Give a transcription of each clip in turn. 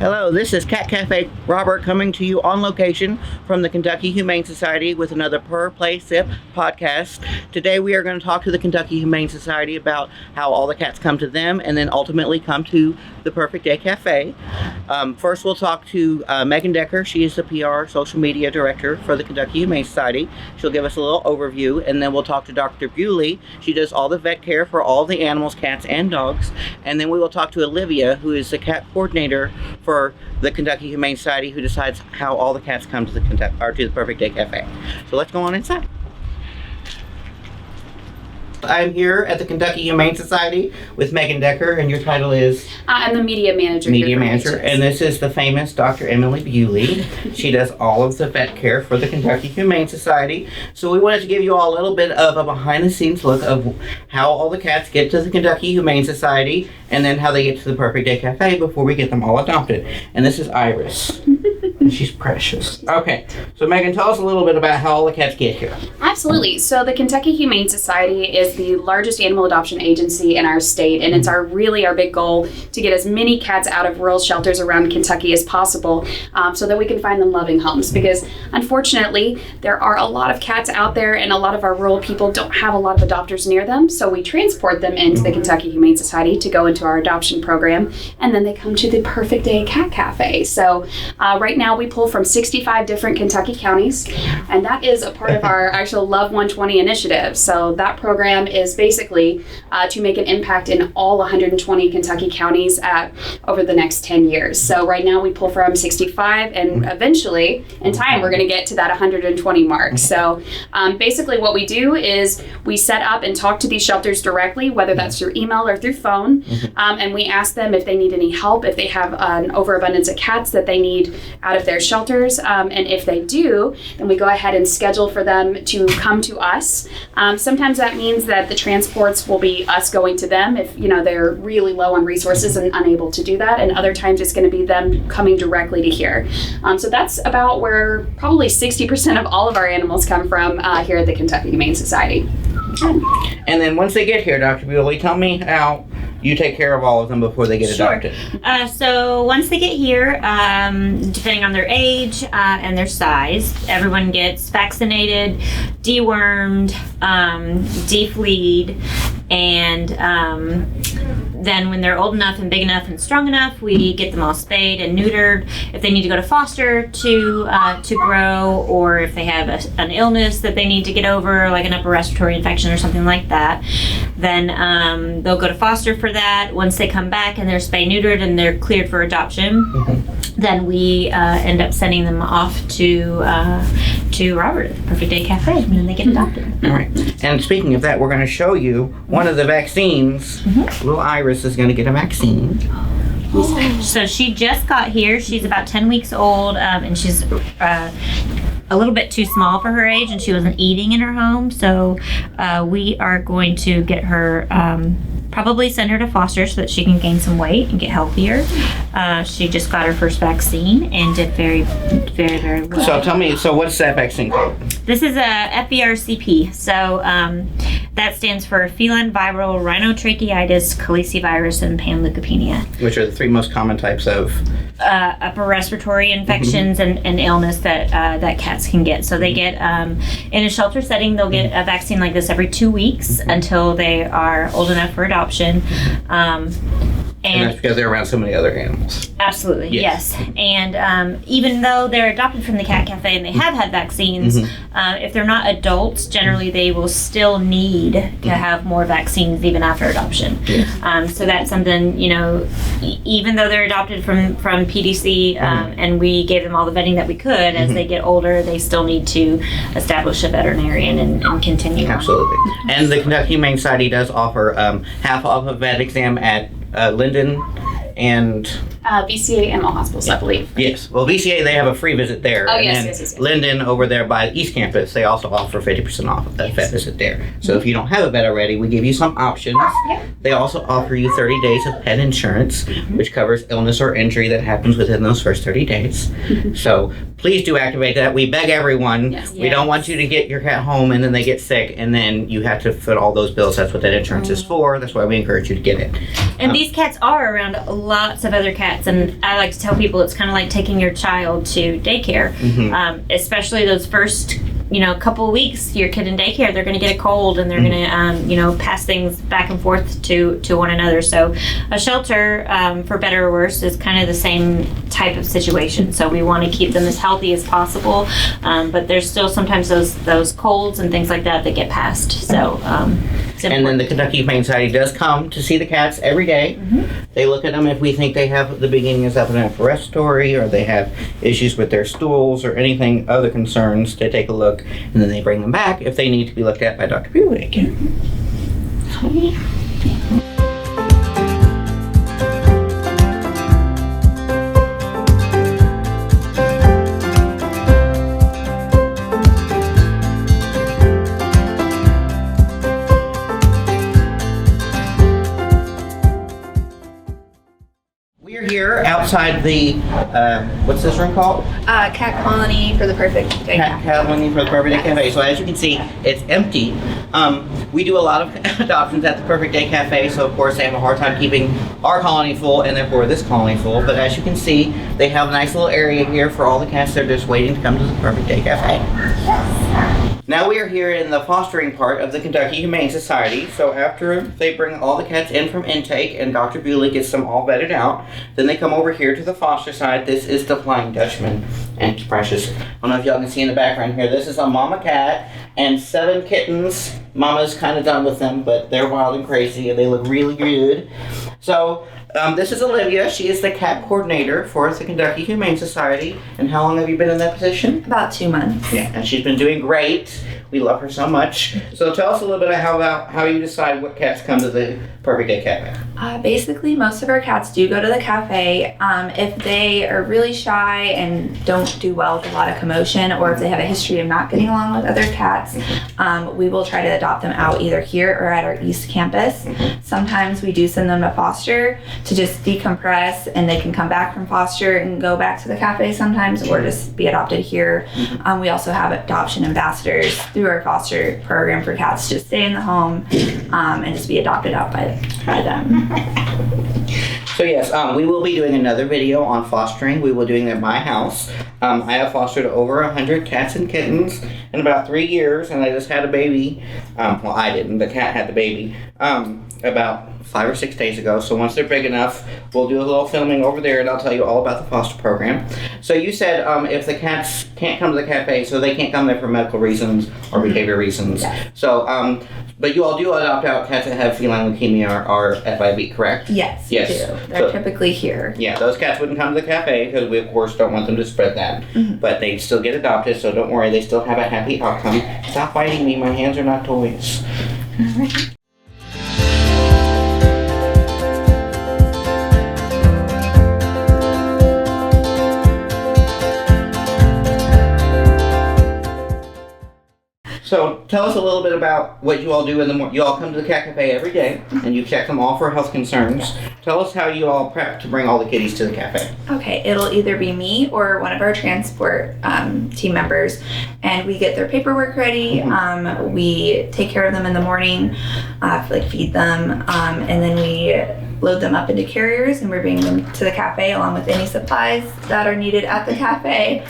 Hello, this is Cat Cafe Robert coming to you on location from the Kentucky Humane Society with another Purr Play Sip Podcast. Today we are going to talk to the Kentucky Humane Society about how all the cats come to them and then ultimately come to the Purrfect Day Cafe. First we'll talk to Megan Decker. She is the PR social media director for the Kentucky Humane Society. She'll give us a little overview, and then we'll talk to Dr. Bewley. She does all the vet care for all the animals, cats and dogs. And then we will talk to Olivia, who is the cat coordinator for the Kentucky Humane Society, who decides how all the cats come to the Purrfect Day Cafe. So let's go on inside. I'm here at the Kentucky Humane Society with Megan Decker, and your title is? I'm the media manager. Media manager, and this is the famous Dr. Emily Bewley. She does all of the vet care for the Kentucky Humane Society. So we wanted to give you all a little bit of a behind-the-scenes look of how all the cats get to the Kentucky Humane Society, and then how they get to the Purrfect Day Cafe before we get them all adopted. And this is Iris. And she's precious. Okay, so Megan, tell us a little bit about how all the cats get here. Absolutely. So the Kentucky Humane Society is the largest animal adoption agency in our state, and it's our big goal to get as many cats out of rural shelters around Kentucky as possible, so that we can find them loving homes. Because unfortunately, there are a lot of cats out there, and a lot of our rural people don't have a lot of adopters near them. So we transport them into the Kentucky Humane Society to go into our adoption program, and then they come to the Purrfect Day Cat Cafe. So right now we pull from 65 different Kentucky counties, and that is a part of our actual Love 120 initiative. So that program is basically to make an impact in all 120 Kentucky counties over the next 10 years. So right now we pull from 65, and eventually in time we're going to get to that 120 mark. So basically what we do is we set up and talk to these shelters directly, whether that's through email or through phone, and we ask them if they need any help, if they have an overabundance of cats that they need out of their shelters, and if they do, then we go ahead and schedule for them to come to us. Sometimes that means that the transports will be us going to them if they're really low on resources and unable to do that, and other times it's going to be them coming directly to here. So that's about where probably 60% of all of our animals come from here at the Kentucky Humane Society. And then once they get here, Dr. Bewley, tell me how you take care of all of them before they get adopted. So once they get here, depending on their age and their size, everyone gets vaccinated, dewormed, defleed, and then when they're old enough and big enough and strong enough, we get them all spayed and neutered. If they need to go to foster to grow, or if they have an illness that they need to get over, like an upper respiratory infection or something like that, then they'll go to foster for that. Once they come back and they're spay neutered and they're cleared for adoption, then we end up sending them off to Robert at the Purrfect Day Cafe, and then they get adopted. All right. And speaking of that, we're going to show you one of the vaccines. Little Iris is going to get a vaccine. So she just got here. She's about 10 weeks old, and she's a little bit too small for her age, and she wasn't eating in her home. So we are going to get her, probably send her to foster so that she can gain some weight and get healthier. She just got her first vaccine and did very, very, very well. So tell me, so what's that vaccine called? This is a FVRCP. So that stands for feline viral rhinotracheitis, calicivirus, and panleukopenia. Which are the three most common types of upper respiratory infections and illness that cats can get. So they get in a shelter setting, they'll get a vaccine like this every 2 weeks until they are old enough for adoption. And that's because they're around so many other animals. Absolutely, yes. And even though they're adopted from the Cat Cafe and they have had vaccines, if they're not adults, generally they will still need to have more vaccines even after adoption. So that's something, even though they're adopted from PDC and we gave them all the vetting that we could, as they get older, they still need to establish a veterinarian and continue. Absolutely. And the Kentucky Humane Society does offer half off a vet exam at Linden and VCA Animal Hospitals, I believe. Yes. Well, VCA, they have a free visit there. Oh, and yes. Linden over there by East Campus, they also offer 50% off of that vet visit there. So if you don't have a vet already, we give you some options. They also offer you 30 days of pet insurance, which covers illness or injury that happens within those first 30 days. So please do activate that. We beg everyone. Yes. We don't want you to get your cat home and then they get sick and then you have to foot all those bills. That's what that insurance is for. That's why we encourage you to get it. And these cats are around lots of other cats, and I like to tell people it's kind of like taking your child to daycare, especially those first couple of weeks. Your kid in daycare, they're going to get a cold, and they're going to pass things back and forth to one another. So a shelter, for better or worse, is kind of the same type of situation. So we want to keep them as healthy as possible, but there's still sometimes those colds and things like that get passed. So and then the Kentucky Humane Society does come to see the cats every day. They look at them if we think they have the beginnings of an upper respiratory or they have issues with their stools or anything other concerns. They take a look and then they bring them back if they need to be looked at by Dr. Buick. We're here outside the, what's this room called? Cat colony for the Purrfect Day Cat Cat colony for the Purrfect Day Cafe. So as you can see, it's empty. We do a lot of adoptions at the Purrfect Day Cafe, so of course they have a hard time keeping our colony full and therefore this colony full. But as you can see, they have a nice little area here for all the cats that are just waiting to come to the Purrfect Day Cafe. Now we are here in the fostering part of the Kentucky Humane Society. So after they bring all the cats in from intake and Dr. Bewley gets them all vetted out, then they come over here to the foster side. This is the Flying Dutchman, and it's precious. I don't know if y'all can see in the background here. This is a mama cat and 7 kittens. Mama's kind of done with them, but they're wild and crazy and they look really good. So this is Olivia. She is the cat coordinator for the Kentucky Humane Society. And how long have you been in that position? About 2 months. Yeah, and she's been doing great. We love her so much. So tell us a little bit about how you decide what cats come to the Purrfect Day Cafe. Basically, most of our cats do go to the cafe. If they are really shy and don't do well with a lot of commotion, or if they have a history of not getting along with other cats, we will try to adopt them out either here or at our East Campus. Sometimes we do send them to foster to just decompress, and they can come back from foster and go back to the cafe sometimes, or just be adopted here. We also have adoption ambassadors through our foster program for cats to stay in the home and just be adopted out by them. So yes, we will be doing another video on fostering. We will be doing it at my house. I have fostered over 100 cats and kittens in about 3 years, and I just had a baby. Well, I didn't. The cat had the baby about 5 or 6 days ago. So once they're big enough, we'll do a little filming over there, and I'll tell you all about the foster program. So you said if the cats can't come to the cafe, so they can't come there for medical reasons or behavior reasons. Yeah. So, but you all do adopt out cats that have feline leukemia or FIV, correct? Yes, Yes. we do. They're typically here. Yeah, those cats wouldn't come to the cafe because we, of course, don't want them to spread that. But they still get adopted, so don't worry. They still have a happy outcome. Stop biting me. My hands are not toys. All right. So tell us a little bit about what you all do in the morning. You all come to the Cat Cafe every day, and you check them all for health concerns. Tell us how you all prep to bring all the kitties to the cafe. Okay, it'll either be me or one of our transport team members, and we get their paperwork ready. We take care of them in the morning, feed them, and then we load them up into carriers and we bring them to the cafe along with any supplies that are needed at the cafe.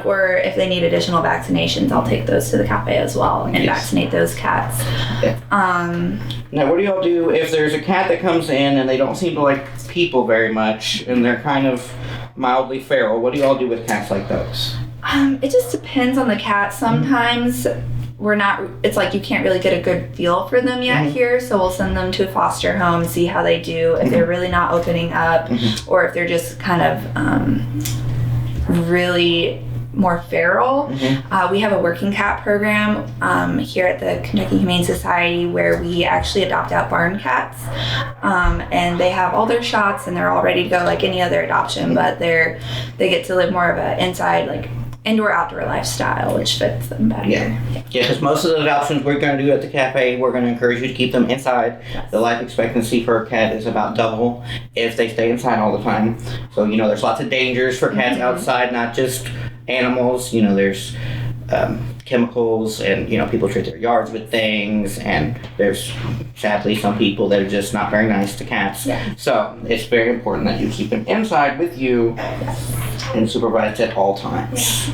Or if they need additional vaccinations, I'll take those to the cafe as well and vaccinate those cats. Now, what do y'all do if there's a cat that comes in and they don't seem to like people very much and they're kind of mildly feral? What do y'all do with cats like those? It just depends on the cat. Sometimes it's like you can't really get a good feel for them yet here, so we'll send them to a foster home, see how they do, if they're really not opening up, or if they're just kind of really more feral. We have a working cat program here at the Kentucky Humane Society where we actually adopt out barn cats, and they have all their shots and they're all ready to go like any other adoption, but they get to live more of an inside, like indoor-outdoor lifestyle, which fits them better. Yeah, because most of the adoptions we're going to do at the cafe, we're going to encourage you to keep them inside. Yes. The life expectancy for a cat is about double if they stay inside all the time. So, there's lots of dangers for cats outside, not just animals. You know, there's chemicals, and you know, people treat their yards with things, and there's sadly some people that are just not very nice to cats. Yeah. So it's very important that you keep them inside with you and supervised at all times.